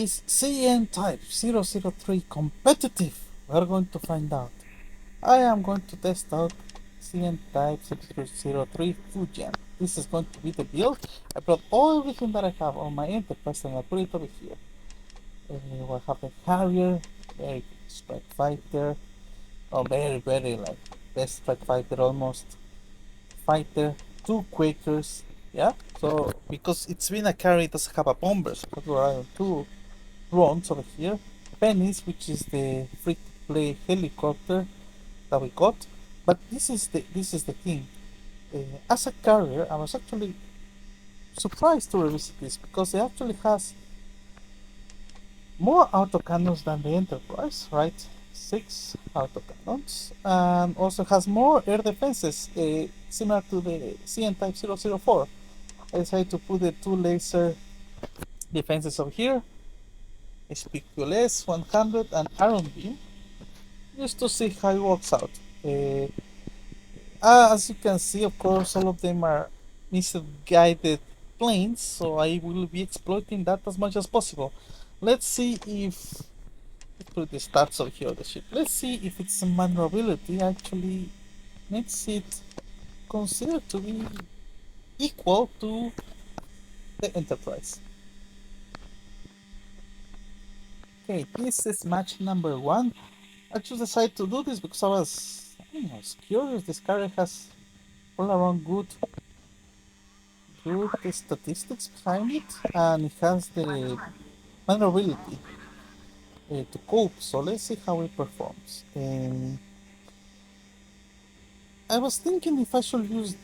is CN Type 003 competitive? We're going to find out. I am going to test out CN Type 003 Fujian. This is going to be the build. I brought everything that I have on my Enterprise and I put it over here. We'll have a Harrier, very good strike fighter, oh very like best strike fighter almost, fighter, two Quakers, yeah? So because it's been a carry, it doesn't have a bomber, so we rely on two drones over here. Pennies, which is the free-to-play helicopter that we got. But this is the thing. As a carrier, I was actually surprised to revisit this because it actually has more autocannons than the Enterprise, right? 6 autocannons, and also has more air defenses, similar to the CN Type 004. I decided to put the two laser defenses over here, SPQLS 100 and Iron Beam, just to see how it works out. As you can see, of course, all of them are misguided planes, so I will be exploiting that as much as possible. Let's see if, let's put the stats over here of the ship. Let's see if its maneuverability actually makes it considered to be equal to the Enterprise. Okay, this is match number 1. I just decided to do this because I was curious. This carrier has all around good statistics behind it, and it has the maneuverability to cope. So let's see how it performs. I was thinking if I should use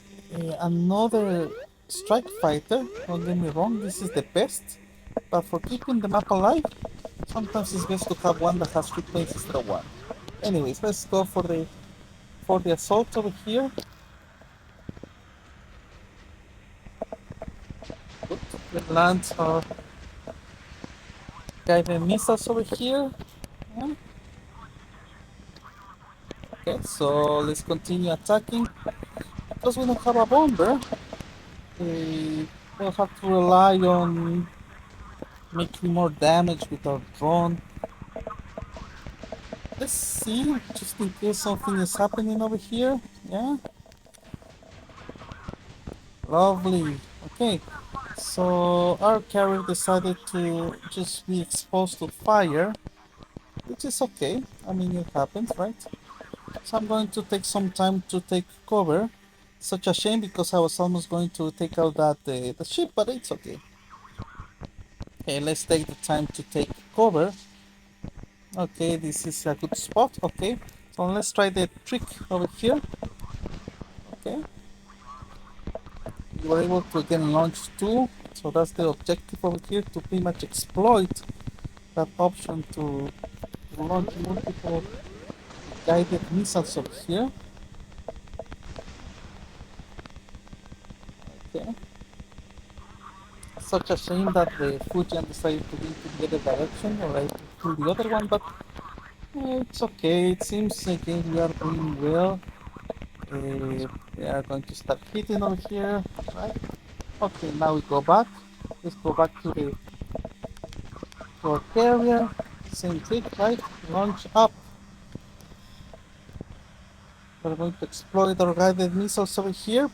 another strike fighter. Don't get me wrong, this is the best, but for keeping the map alive, sometimes it's best to have one that has 3 planes instead of one. Anyways, let's go for the assault over here. Good. We land our guided missiles over here. Yeah. Okay, so let's continue attacking. Because we don't have a bomber, we'll have to rely on making more damage with our drone. Let's see, just in case something is happening over here. Yeah. Lovely. Okay. So our carrier decided to just be exposed to fire, which is okay. I mean, it happens, right? So I'm going to take some time to take cover. Such a shame because I was almost going to take out that the ship, but it's okay. Okay, let's take the time to take cover. Okay, this is a good spot. Okay, so let's try the trick over here. Okay, we were able to again launch two, so that's the objective over here, to pretty much exploit that option to launch multiple guided missiles over here. Okay, such a shame that the Fujian decided to go into the other direction, or I to the other one, but it's okay. It seems again we are doing well. We are going to start hitting over here, right? Okay, now we go back. Let's go back to our carrier. Same trick, right? Launch up. We're going to exploit our guided missiles over here.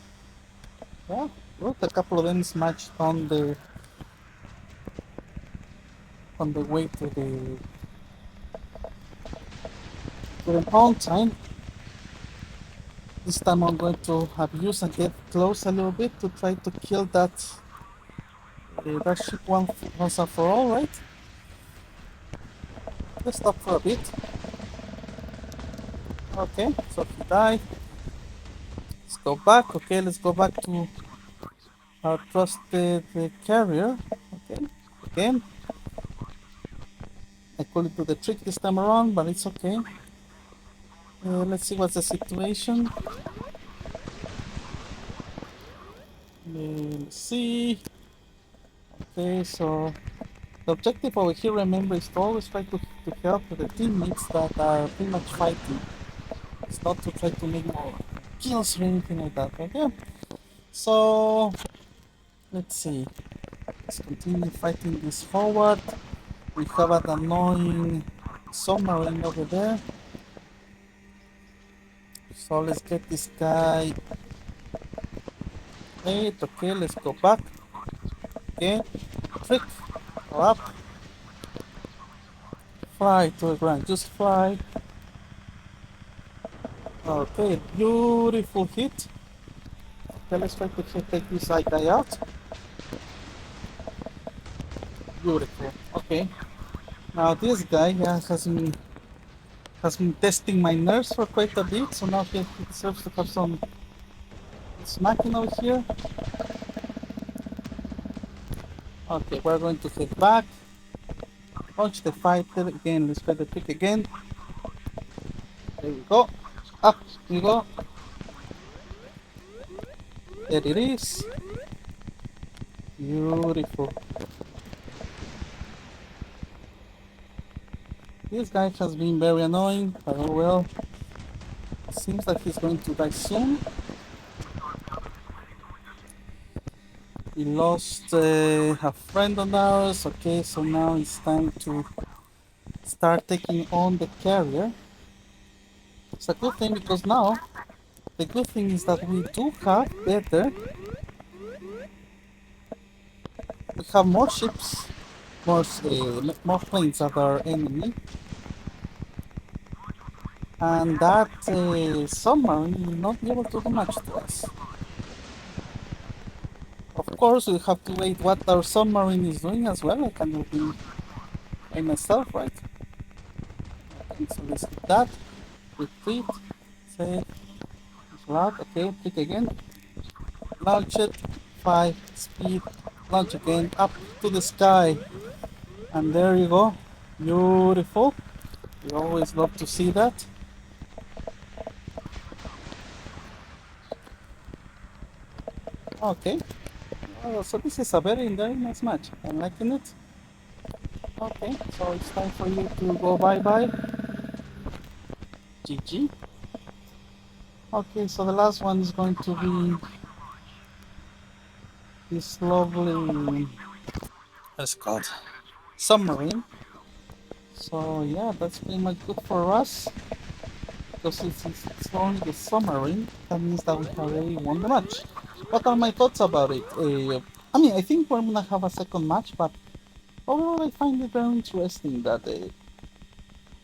Yeah, look, a couple of them smashed on the way to the mountain. This time I'm going to abuse and get close a little bit to try to kill that ship once and for all, right? Let's stop for a bit. Okay, so he died. Let's go back. Okay, let's go back to our trusted carrier. Okay, again. I couldn't do the trick this time around, but it's okay. Let's see what's the situation. Let's see. Okay, so the objective over here, remember, is to always try to help the teammates that are pretty much fighting. It's not to try to make more kills or anything like that, okay? So, let's see. Let's continue fighting this forward. We have an annoying submarine over there. So let's get this guy. Wait, okay, let's go back. Okay, trick. Go up. Fly to the ground. Just fly. Okay, beautiful hit. Okay, let's try to take this side guy out. Beautiful. Okay. Now this guy has been testing my nerves for quite a bit, so now he deserves to have some smacking over here. Okay, we're going to head back. Launch the fighter again. Let's try the trick again. There we go. Up we go. There it is. Beautiful. This guy has been very annoying, but oh well. Seems like he's going to die soon. We lost a friend on ours. Okay, so now it's time to start taking on the carrier. It's a good thing because now the good thing is that we do have better. We have more ships, more planes that are enemy, and that submarine will not be able to do much to us. Of course, we have to wait what our submarine is doing as well. I cannot be by myself, right? Okay, so let's hit that. Retreat. Save. Loud. Okay, click again. Launch it. 5. Speed. Launch again. Up to the sky. And there you go. Beautiful. We always love to see that. Okay. So this is a very nice match. I'm liking it. Okay, so it's time for you to go bye-bye. GG. Okay, so the last one is going to be this lovely, what's it called? Submarine. So yeah, that's pretty much good for us. Because it's only the submarine, that means that we have already won the match. What are my thoughts about it? I mean, I think we're gonna have a second match, but overall I find it very interesting that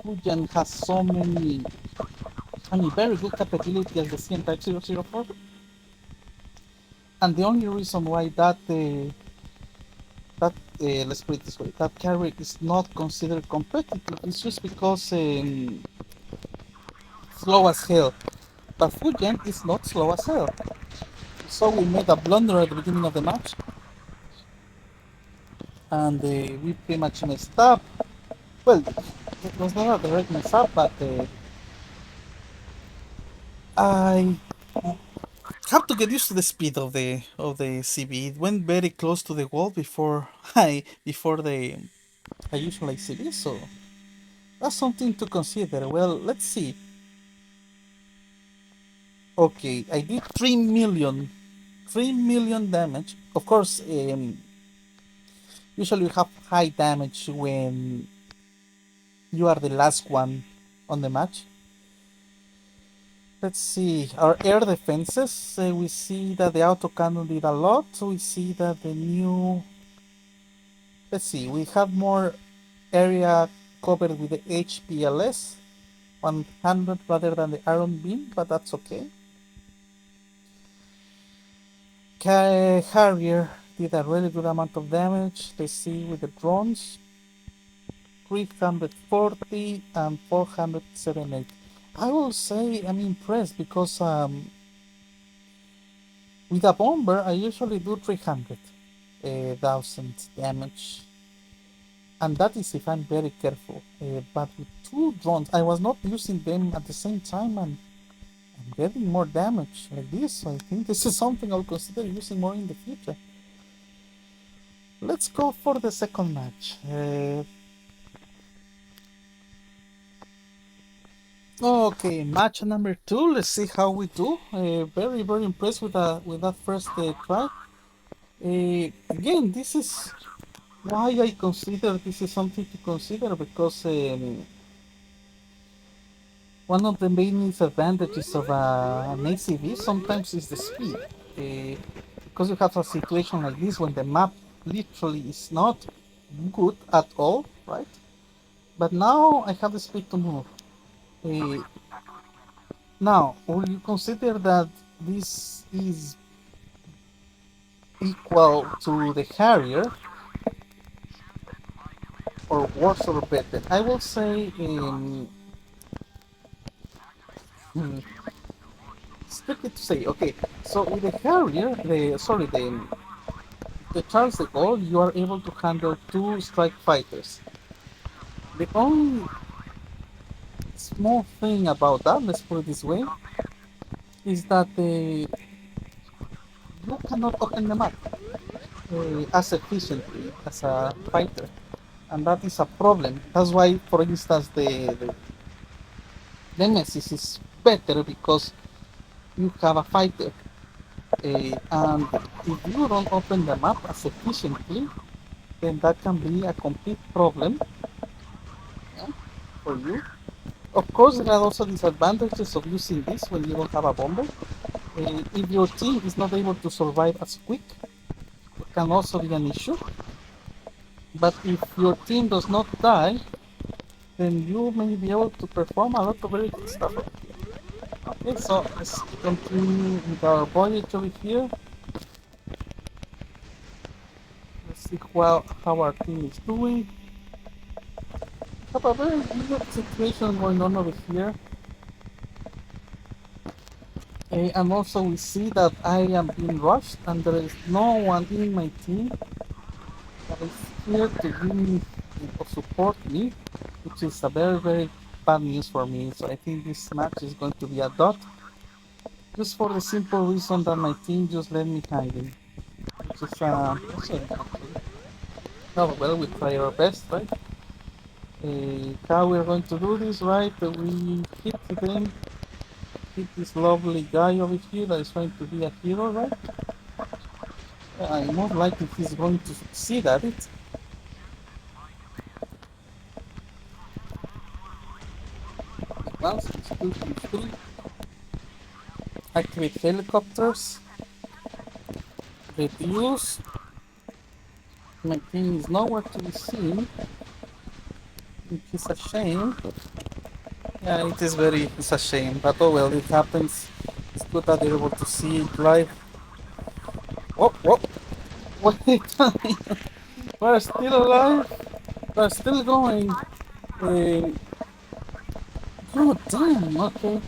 Fujian has so many, I mean, very good capability as the CN Type 004. And the only reason why let's put it this way, that carrier is not considered competitive is just because slow as hell. But Fujian is not slow as hell. So we made a blunder at the beginning of the match, and we pretty much messed up. Well, it was not a direct mess up, but I have to get used to the speed of the CB. It went very close to the wall before I usually CB, so that's something to consider. Well, let's see. Okay, I did 3 million damage. Of course, usually you have high damage when you are the last one on the match. Let's see, our air defenses, we see that the autocannon did a lot. We see that the new, let's see, we have more area covered with the HPLS 100 rather than the Iron Beam, but that's okay. Harrier did a really good amount of damage. Let's see with the drones, 340 and 478. I will say I'm impressed because with a bomber I usually do 300,000 damage, and that is if I'm very careful. But with two drones, I was not using them at the same time, and I'm getting more damage like this. So I think this is something I'll consider using more in the future. Let's go for the second match. Okay, match number 2. Let's see how we do. Very impressed with that first try. Again, this is Why I consider this is something to consider because one of the main disadvantages of an ACV sometimes is the speed. Because you have a situation like this when the map literally is not good at all, right? But now I have the speed to move. Uh, Now, will you consider that this is equal to the Harrier, or worse or better? I will say, hmm, it's tricky to say. Okay, so with the Harrier, the Charles de Gaulle, you are able to handle two strike fighters. The only small thing about that, let's put it this way, is that you cannot open the map as efficiently as a fighter, and that is a problem. That's why, for instance, the Nemesis is better because you have a fighter, and if you don't open the map as efficiently, then that can be a complete problem, yeah, for you. Of course, there are also disadvantages of using this when you don't have a bomber. If your team is not able to survive as quick, it can also be an issue. But if your team does not die, then you may be able to perform a lot of very good stuff. Okay, so let's continue with our voyage over here. Let's see how our team is doing. Have a very weird situation going on over here. And also we see that I am being rushed and there is no one in my team that is here to give me or support me, which is a very, very bad news for me. So I think this match is going to be a dot, just for the simple reason that my team just let me hanging, which is a shame actually. Oh well, we try our best, right? How we're going to do this, right? We hit them, hit this lovely guy over here that is going to be a hero, right? I'm most likely he's going to succeed at it. Advance, two, three. Activate helicopters. Reduce. My team is nowhere to be seen, which is a shame. Yeah, it's a shame, but oh well, it happens. It's good that they're able to see it live. Oh, oh, wait, we're still alive. We're still going. Uh, oh damn, okay.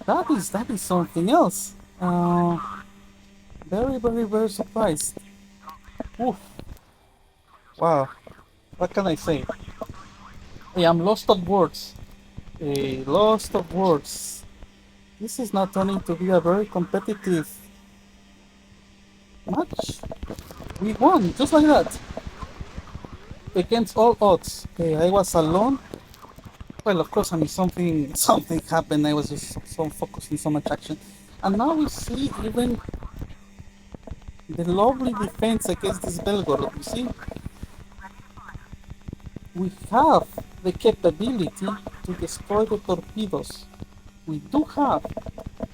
That is something else. Very, very, very surprised. Oof, wow. What can I say? Hey, I'm lost of words. Lost of words. This is not turning to be a very competitive match. We won, just like that. Against all odds. I was alone. Well, of course, I mean, something happened. I was just so focused on so much action. And now we see even the lovely defense against this Belgorod. You see, we have the capability to destroy the torpedoes. We do have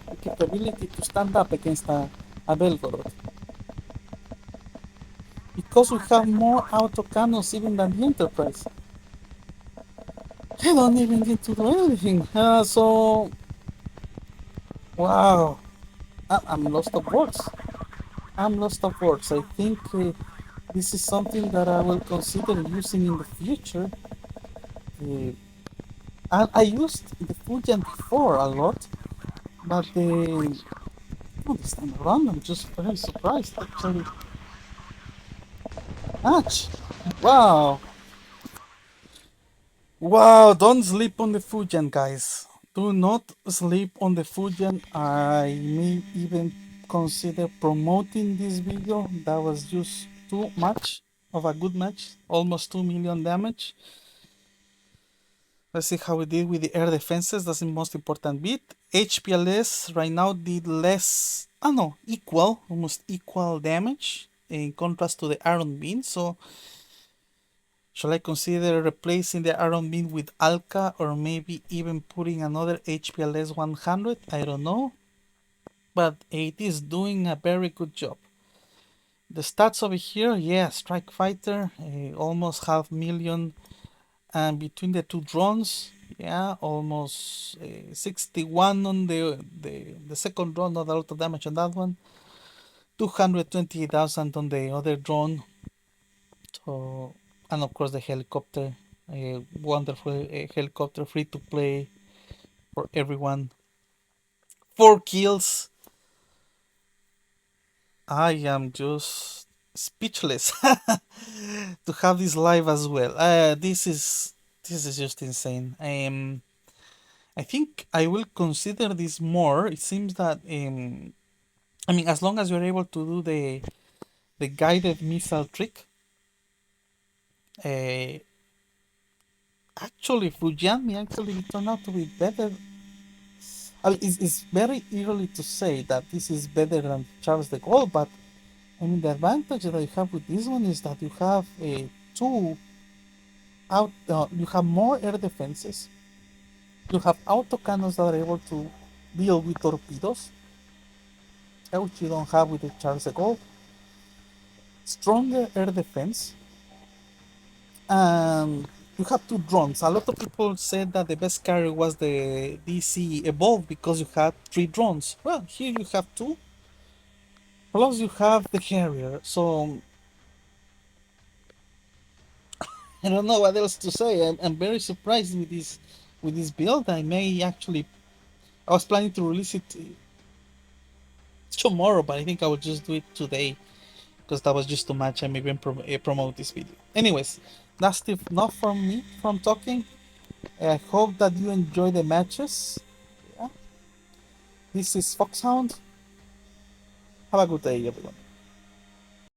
the capability to stand up against a Belgorod. Because we have more autocannons even than the Enterprise. I don't even need to do anything. So, wow, I'm lost of words. I'm lost of words. I think this is something that I will consider using in the future. Uh, and I used the Fujian before a lot, but this time around I'm just very surprised actually. Match! Wow! Wow, don't sleep on the Fujian, guys. Do not sleep on the Fujian. I may even consider promoting this video. That was just too much of a good match. Almost 2 million damage. Let's see how we did with the air defenses. That's the most important bit. HPLS right now did less, no, equal, almost equal damage in contrast to the Iron Beam. So Shall I consider replacing the Iron Beam with Alka or maybe even putting another HPLS 100? I don't know, but it is doing a very good job. The stats over here, yeah, Strike Fighter, almost half million, and between the two drones, yeah, almost 61 on the second drone, not a lot of damage on that one, 220,000 on the other drone. So, and of course the helicopter, a wonderful helicopter, free to play for everyone. 4 kills. I am just speechless to have this live as well. This is just insane. I think I will consider this more. It seems that I mean, as long as you're able to do the guided missile trick, uh, actually Fujami actually turned out to be better. I mean, it's very early to say that this is better than Charles de Gaulle, but I mean the advantage that you have with this one is that you have two out. You have more air defenses. You have autocannons that are able to deal with torpedoes, which you don't have with the Charles de Gaulle. Stronger air defense, and you have two drones. A lot of people said that the best carrier was the DC Evolve because you had three drones. Well, here you have two, plus you have the Harrier. So I don't know what else to say. I'm very surprised with this build. I may actually. I was planning to release it tomorrow, but I think I will just do it today because that was just too much. I maybe promote this video. Anyways, that's enough from me from talking. I hope that you enjoy the matches. Yeah. This is Foxhound. Have a good day, everyone.